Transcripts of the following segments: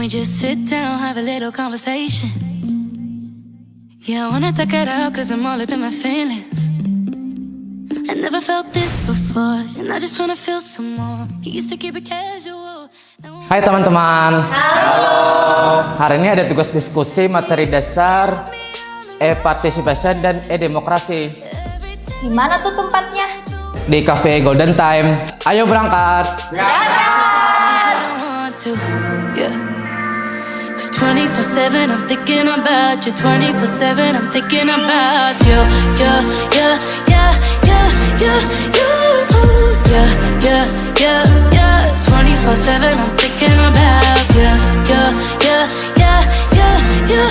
we just sit down, have a little conversation? Yeah, I wanna talk it out cause I'm all up in my feelings. I never felt this before, and I just wanna feel some more. You used to keep it casual. Hai teman-teman. Halo. Hari ini ada tugas diskusi materi dasar e-participation dan e-demokrasi. Di mana tuh tempatnya? Di Cafe Golden Time. Ayo berangkat. Yeah. 24/7 I'm thinking about you. 24/7 I'm thinking about you. Yeah, yeah, yeah, yeah, yeah, yeah, yeah, yeah, yeah. 24/7 I'm thinking about you. Yeah, yeah, yeah, yeah, yeah,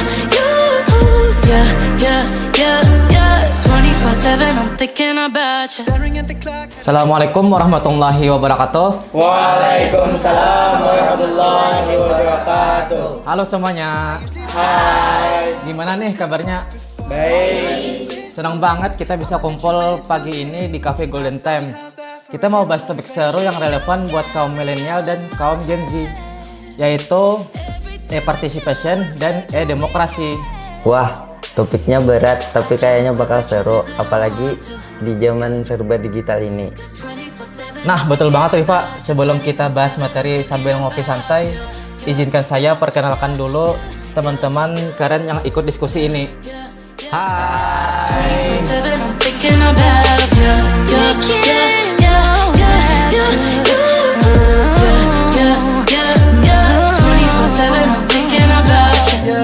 yeah, yeah, yeah, yeah. 24/7 I'm thinking about you. Assalamualaikum warahmatullahi wabarakatuh. Waalaikumsalam warahmatullahi wabarakatuh. Halo semuanya. Hai. Gimana nih kabarnya? Baik. Senang banget kita bisa kumpul pagi ini di Cafe Golden Time. Kita mau bahas topik seru yang relevan buat kaum milenial dan kaum Gen Z, yaitu e-participation dan e-demokrasi. Wah, topiknya berat tapi kayaknya bakal seru, apalagi di zaman serba digital ini. Nah, betul banget Riva. Sebelum kita bahas materi sambil ngopi santai, izinkan saya perkenalkan dulu teman-teman keren yang ikut diskusi ini. Hai. 24/7 I'm thinking about you. Yeah, yeah, yeah, yeah, yeah, yeah. 24/7 I'm thinking about you.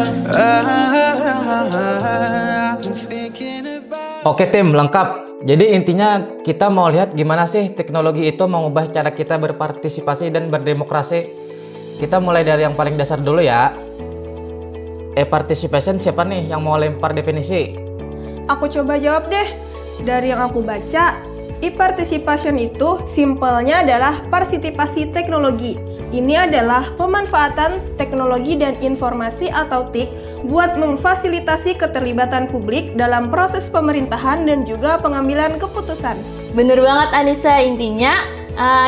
Oke tim, lengkap. Jadi intinya kita mau lihat gimana sih teknologi itu mengubah cara kita berpartisipasi dan berdemokrasi. Kita mulai dari yang paling dasar dulu ya. E-participation siapa nih yang mau lempar definisi? Aku coba jawab deh. Dari yang aku baca, e-participation itu simpelnya adalah partisipasi teknologi. Ini adalah pemanfaatan teknologi dan informasi atau TIK buat memfasilitasi keterlibatan publik dalam proses pemerintahan dan juga pengambilan keputusan. Bener banget Anissa, intinya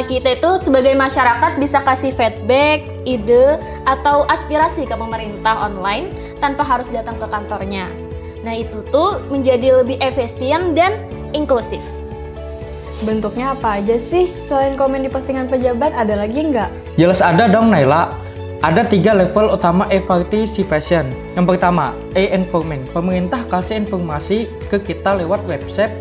kita itu sebagai masyarakat bisa kasih feedback, ide, atau aspirasi ke pemerintah online tanpa harus datang ke kantornya. Nah itu tuh menjadi lebih efisien dan inklusif. Bentuknya apa aja sih? Selain komen di postingan pejabat, ada lagi nggak? Jelas ada dong Naila. Ada 3 level utama e-participation. Yang pertama, e-informing. Pemerintah kasih informasi ke kita lewat website,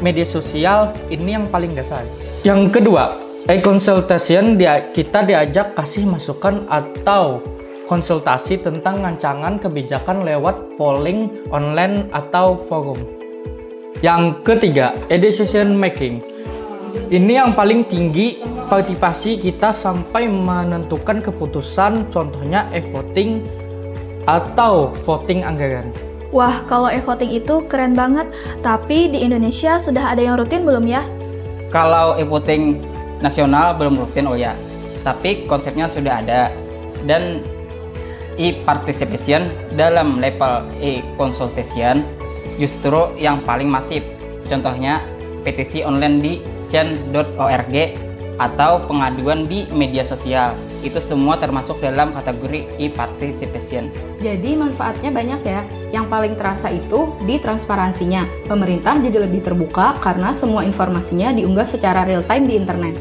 media sosial, ini yang paling dasar. Yang kedua, e-consultation, kita diajak kasih masukan atau konsultasi tentang rancangan kebijakan lewat polling online atau forum. Yang ketiga, e-decision making. Ini yang paling tinggi partisipasi kita sampai menentukan keputusan, contohnya e-voting atau voting anggaran. Wah, kalau e-voting itu keren banget. Tapi di Indonesia sudah ada yang rutin belum ya? Kalau e-voting nasional belum rutin, oh ya. Tapi konsepnya sudah ada. Dan e-participation dalam level e-consultation justru yang paling masif. Contohnya petisi online di change.org atau pengaduan di media sosial. Itu semua termasuk dalam kategori e-participation. Jadi manfaatnya banyak ya. Yang paling terasa itu di transparansinya. Pemerintah jadi lebih terbuka karena semua informasinya diunggah secara real time di internet.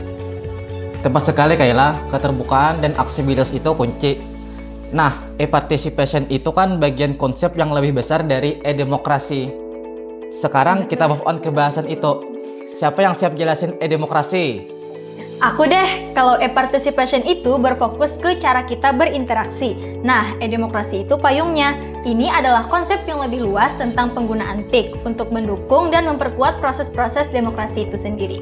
Tepat sekali Kayla, keterbukaan dan aksesibilitas itu kunci. Nah, e-participation itu kan bagian konsep yang lebih besar dari e-demokrasi. Sekarang kita move on ke bahasan itu. Siapa yang siap jelasin e-demokrasi? Aku deh, kalau e-participation itu berfokus ke cara kita berinteraksi. Nah, e-demokrasi itu payungnya. Ini adalah konsep yang lebih luas tentang penggunaan TIK untuk mendukung dan memperkuat proses-proses demokrasi itu sendiri.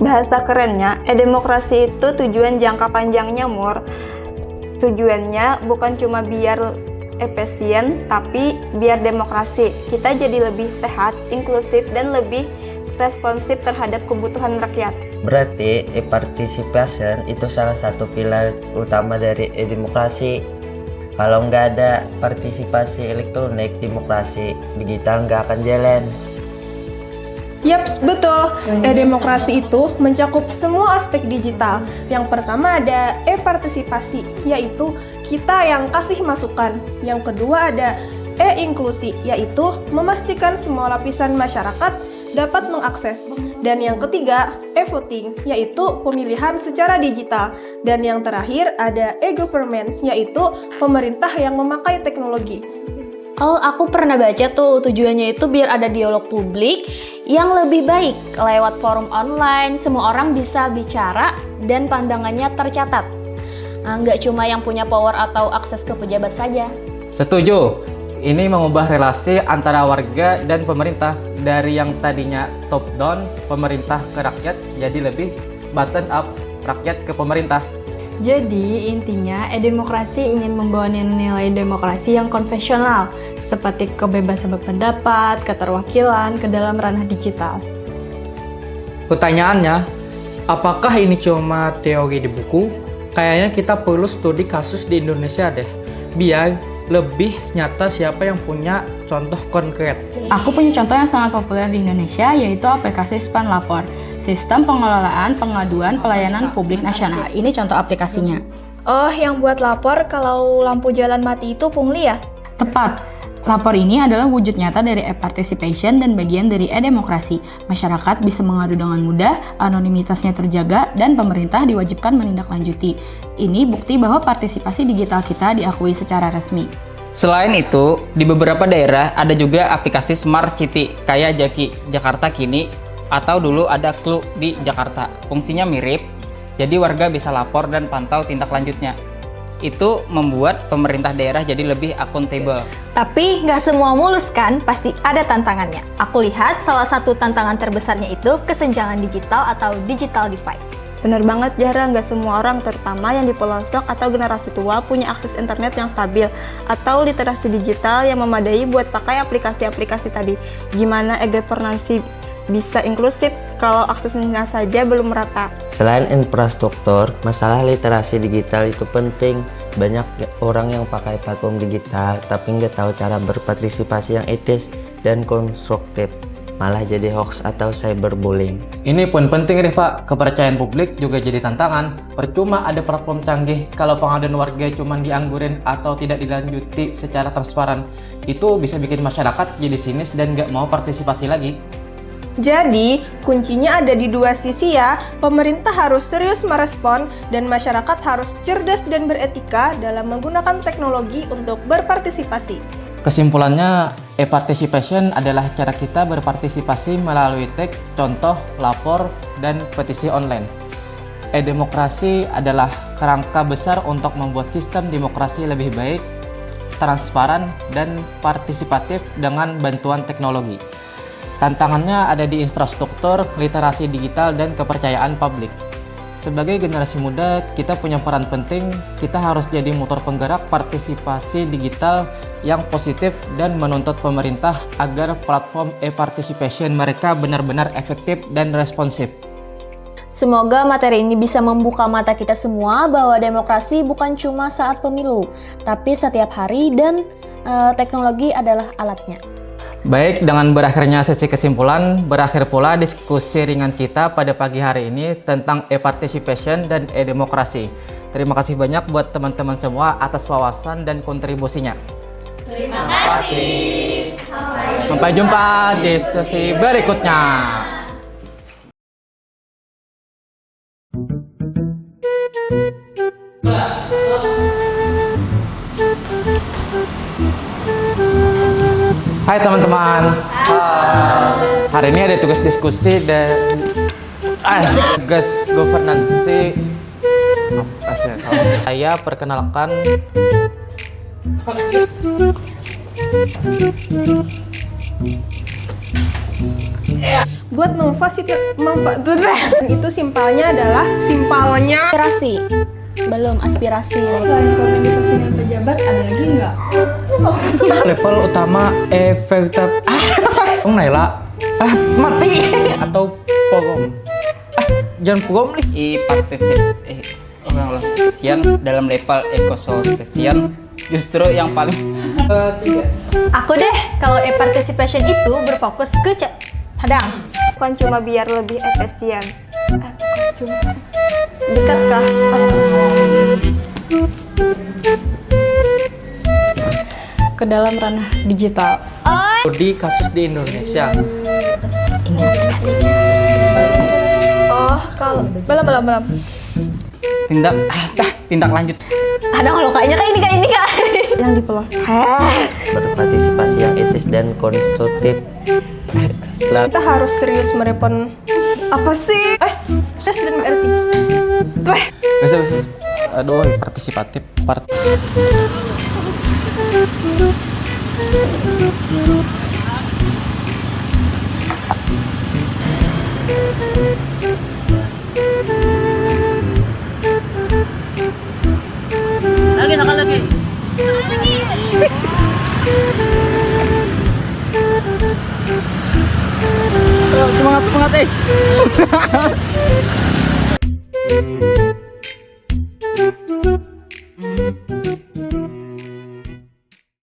Bahasa kerennya, e-demokrasi itu tujuan jangka panjangnya, Mur. Tujuannya bukan cuma biar efisien, tapi biar demokrasi kita jadi lebih sehat, inklusif, dan lebih responsif terhadap kebutuhan rakyat. Berarti e-participation itu salah satu pilar utama dari e-demokrasi. Kalau nggak ada partisipasi elektronik, demokrasi digital nggak akan jalan. Yaps, betul. E-demokrasi itu mencakup semua aspek digital. Yang pertama ada e-partisipasi, yaitu kita yang kasih masukan. Yang kedua ada e-inklusi, yaitu memastikan semua lapisan masyarakat dapat mengakses. Dan yang ketiga, e-voting, yaitu pemilihan secara digital. Dan yang terakhir ada e-government, yaitu pemerintah yang memakai teknologi. Oh, aku pernah baca tuh tujuannya itu biar ada dialog publik yang lebih baik. Lewat forum online, semua orang bisa bicara dan pandangannya tercatat. Nggak cuma yang punya power atau akses ke pejabat saja. Setuju. Ini mengubah relasi antara warga dan pemerintah dari yang tadinya top down, pemerintah ke rakyat, jadi lebih bottom up, rakyat ke pemerintah. Jadi intinya e-demokrasi ingin membawa nilai demokrasi yang konvensional seperti kebebasan berpendapat, keterwakilan ke dalam ranah digital. Pertanyaannya, apakah ini cuma teori di buku? Kayaknya kita perlu studi kasus di Indonesia deh, biar lebih nyata siapa yang punya contoh konkret. Aku punya contoh yang sangat populer di Indonesia, yaitu aplikasi Span Lapor, sistem pengelolaan pengaduan pelayanan publik nasional. Ini contoh aplikasinya. Oh, yang buat lapor kalau lampu jalan mati itu pungli ya? Tepat. Lapor ini adalah wujud nyata dari e-participation dan bagian dari e-demokrasi. Masyarakat bisa mengadu dengan mudah, anonimitasnya terjaga, dan pemerintah diwajibkan menindaklanjuti. Ini bukti bahwa partisipasi digital kita diakui secara resmi. Selain itu, di beberapa daerah ada juga aplikasi Smart City kayak Jaki, Jakarta Kini, atau dulu ada Clue di Jakarta. Fungsinya mirip, jadi warga bisa lapor dan pantau tindak lanjutnya. Itu membuat pemerintah daerah jadi lebih akuntabel. Tapi nggak semua mulus kan, pasti ada tantangannya. Aku lihat salah satu tantangan terbesarnya itu kesenjangan digital atau digital divide. Bener banget Zahra, nggak semua orang, terutama yang di pelosok atau generasi tua punya akses internet yang stabil atau literasi digital yang memadai buat pakai aplikasi-aplikasi tadi. Gimana e-governance bisa inklusif kalau aksesnya saja belum merata? Selain infrastruktur, masalah literasi digital itu penting. Banyak orang yang pakai platform digital tapi nggak tahu cara berpartisipasi yang etis dan konstruktif, malah jadi hoax atau cyberbullying. Ini pun penting Rifa, kepercayaan publik juga jadi tantangan. Percuma ada platform canggih kalau pengaduan warga cuma dianggurin atau tidak dilanjuti secara transparan. Itu bisa bikin masyarakat jadi sinis dan nggak mau partisipasi lagi. Jadi, kuncinya ada di dua sisi ya. Pemerintah harus serius merespon dan masyarakat harus cerdas dan beretika dalam menggunakan teknologi untuk berpartisipasi. Kesimpulannya, e-participation adalah cara kita berpartisipasi melalui teks, contoh, lapor, dan petisi online. E-demokrasi adalah kerangka besar untuk membuat sistem demokrasi lebih baik, transparan, dan partisipatif dengan bantuan teknologi. Tantangannya ada di infrastruktur, literasi digital, dan kepercayaan publik. Sebagai generasi muda, kita punya peran penting. Kita harus jadi motor penggerak partisipasi digital yang positif dan menuntut pemerintah agar platform e-participation mereka benar-benar efektif dan responsif. Semoga materi ini bisa membuka mata kita semua bahwa demokrasi bukan cuma saat pemilu, tapi setiap hari dan teknologi adalah alatnya. Baik, dengan berakhirnya sesi kesimpulan, berakhir pula diskusi ringan kita pada pagi hari ini tentang e-participation dan e-demokrasi. Terima kasih banyak buat teman-teman semua atas wawasan dan kontribusinya. Terima kasih. Sampai jumpa di sesi berikutnya. Hai teman-teman. Hari ini ada tugas diskusi dan tugas governance. Saya perkenalkan Buat itu simpelnya adalah Aspirasi. Belum aspirasi. Selain komedi postingan pejabat, ada lagi nggak? Level utama efektif. Naila. Mati. Atau forum. Jangan forum nih. E-participation dalam level e-consultation justru yang paling Aku deh, kalau e-participation itu berfokus ke Hadang. Bukan cuma biar lebih efisien. Cuma dekat kah? Ke dalam ranah digital. Di kasus di Indonesia. Ini aplikasinya. Oh, kalau belum. Tindak lanjut. Hadang lo kayaknya kayak ini kak. Yang dipelosok. Berpartisipasi yang etis dan konstruktif. Kita harus serius merespon apa sih? Ses dan MRT. Tuh. Bisa. Aduh, partisipatif. Semangat.